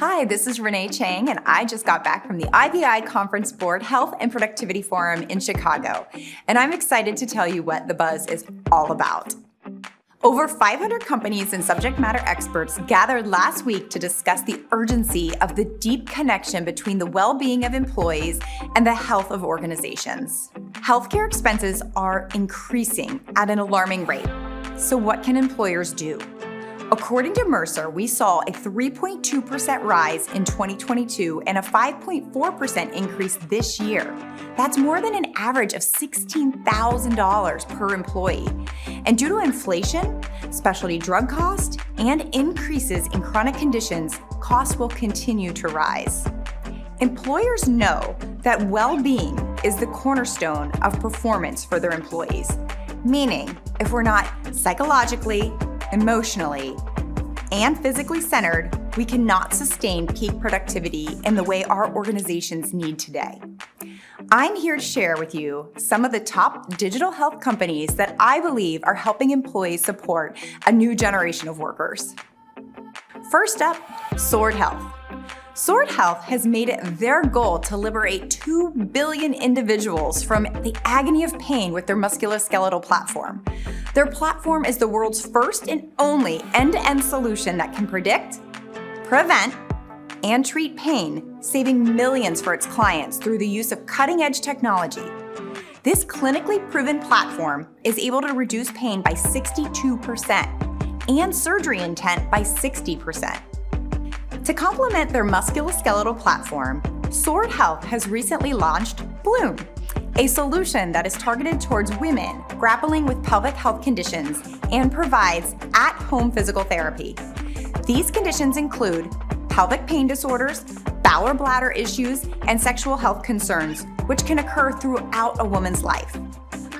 Hi, this is Renee Chang, and I just got back from the IBI Conference Board Health and Productivity Forum in Chicago, and I'm excited to tell you what the buzz is all about. Over 500 companies and subject matter experts gathered last week to discuss the urgency of the deep connection between the well-being of employees and the health of organizations. Healthcare expenses are increasing at an alarming rate. So what can employers do? According to Mercer, we saw a 3.2% rise in 2022 and a 5.4% increase this year. That's more than an average of $16,000 per employee. And due to inflation, specialty drug costs, and increases in chronic conditions, costs will continue to rise. Employers know that well-being is the cornerstone of performance for their employees. Meaning, if we're not psychologically, emotionally, and physically centered, we cannot sustain peak productivity in the way our organizations need today. I'm here to share with you some of the top digital health companies that I believe are helping employees support a new generation of workers. First up, Sword Health. Sword Health has made it their goal to liberate 2 billion individuals from the agony of pain with their musculoskeletal platform. Their platform is the world's first and only end-to-end solution that can predict, prevent, and treat pain, saving millions for its clients through the use of cutting-edge technology. This clinically proven platform is able to reduce pain by 62% and surgery intent by 60%. To complement their musculoskeletal platform, Sword Health has recently launched Bloom, a solution that is targeted towards women grappling with pelvic health conditions and provides at-home physical therapy. These conditions include pelvic pain disorders, bowel or bladder issues, and sexual health concerns, which can occur throughout a woman's life.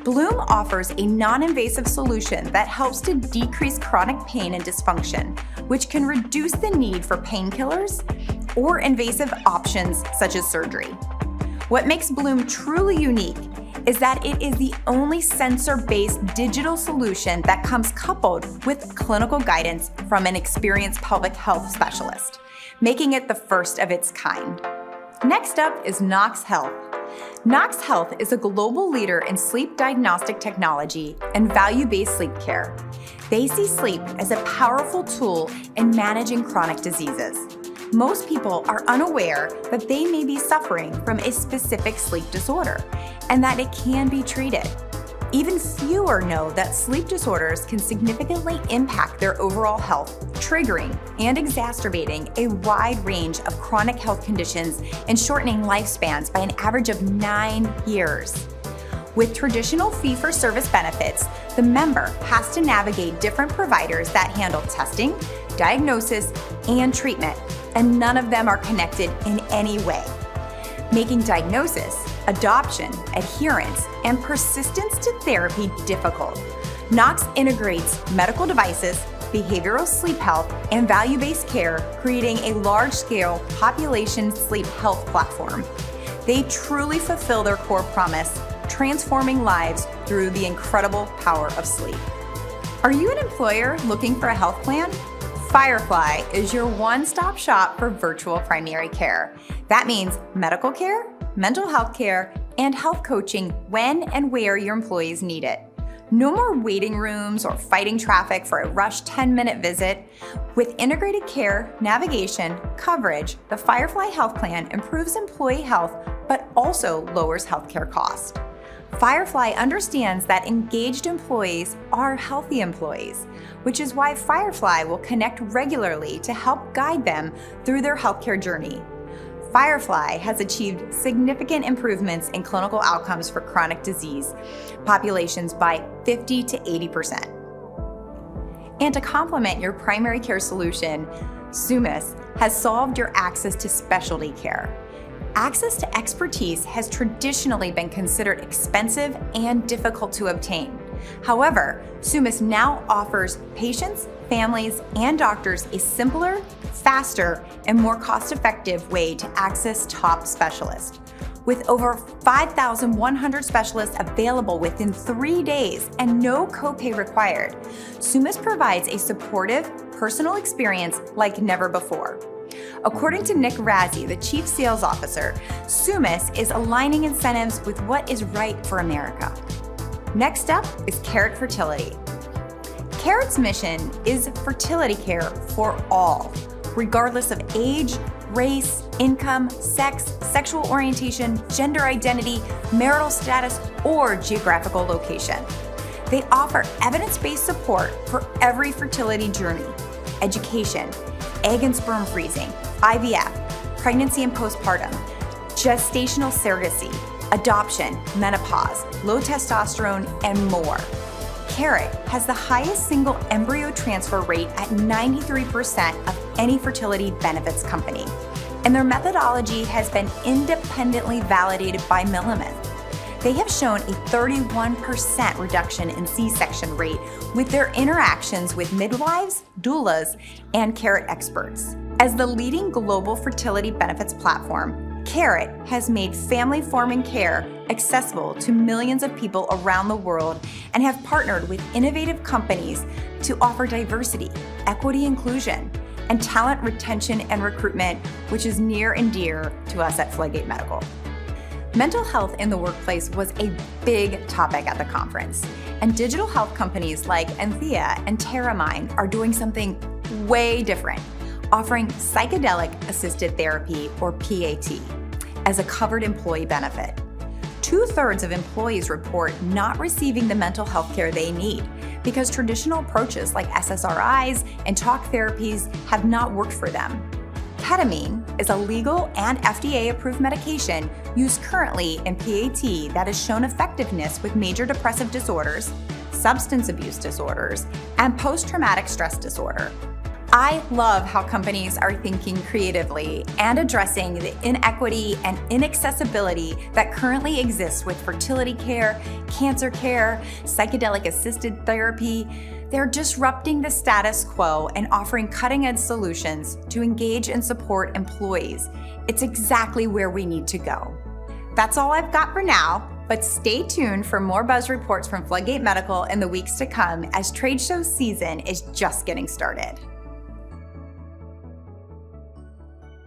Bloom offers a non-invasive solution that helps to decrease chronic pain and dysfunction, which can reduce the need for painkillers or invasive options such as surgery. What makes Bloom truly unique is that it is the only sensor-based digital solution that comes coupled with clinical guidance from an experienced pelvic health specialist, making it the first of its kind. Next up is Nox Health. Nox Health is a global leader in sleep diagnostic technology and value-based sleep care. They see sleep as a powerful tool in managing chronic diseases. Most people are unaware that they may be suffering from a specific sleep disorder and that it can be treated. Even fewer know that sleep disorders can significantly impact their overall health, triggering and exacerbating a wide range of chronic health conditions and shortening lifespans by an average of 9 years. With traditional fee-for-service benefits, the member has to navigate different providers that handle testing, diagnosis, and treatment, and none of them are connected in any way, making diagnosis, adoption, adherence, and persistence to therapy difficult. Nox integrates medical devices, behavioral sleep health, and value-based care, creating a large-scale population sleep health platform. They truly fulfill their core promise, transforming lives through the incredible power of sleep. Are you an employer looking for a health plan? Firefly is your one-stop shop for virtual primary care. That means medical care, mental health care, and health coaching when and where your employees need it. No more waiting rooms or fighting traffic for a rushed 10-minute visit. With integrated care, navigation, coverage, the Firefly Health Plan improves employee health but also lowers healthcare costs. Firefly understands that engaged employees are healthy employees, which is why Firefly will connect regularly to help guide them through their healthcare journey. Firefly has achieved significant improvements in clinical outcomes for chronic disease populations by 50 to 80%. And to complement your primary care solution, Summus has solved your access to specialty care. Access to expertise has traditionally been considered expensive and difficult to obtain. However, Summus now offers patients, families, and doctors a simpler, faster, and more cost-effective way to access top specialists. With over 5,100 specialists available within 3 days and no copay required, Summus provides a supportive, personal experience like never before. According to Nick Razzie, the Chief Sales Officer, Summus is aligning incentives with what is right for America. Next up is Carrot Fertility. Carrot's mission is fertility care for all, regardless of age, race, income, sex, sexual orientation, gender identity, marital status, or geographical location. They offer evidence-based support for every fertility journey: education, egg and sperm freezing, IVF, pregnancy and postpartum, gestational surrogacy, adoption, menopause, low testosterone, and more. Carrot has the highest single embryo transfer rate at 93% of any fertility benefits company, and their methodology has been independently validated by Milliman. They have shown a 31% reduction in C-section rate with their interactions with midwives, doulas, and Carrot experts. As the leading global fertility benefits platform, Carrot has made family-forming care accessible to millions of people around the world and have partnered with innovative companies to offer diversity, equity, inclusion, and talent retention and recruitment, which is near and dear to us at FloodGate Medical. Mental health in the workplace was a big topic at the conference, and digital health companies like Enthea and Terramind are doing something way different, offering psychedelic-assisted therapy, or PAT, as a covered employee benefit. 2/3 of employees report not receiving the mental health care they need because traditional approaches like SSRIs and talk therapies have not worked for them. Ketamine is a legal and FDA-approved medication used currently in PAT that has shown effectiveness with major depressive disorders, substance abuse disorders, and post-traumatic stress disorder. I love how companies are thinking creatively and addressing the inequity and inaccessibility that currently exists with fertility care, cancer care, psychedelic-assisted therapy. They're disrupting the status quo and offering cutting-edge solutions to engage and support employees. It's exactly where we need to go. That's all I've got for now, but stay tuned for more buzz reports from FloodGate Medical in the weeks to come as trade show season is just getting started.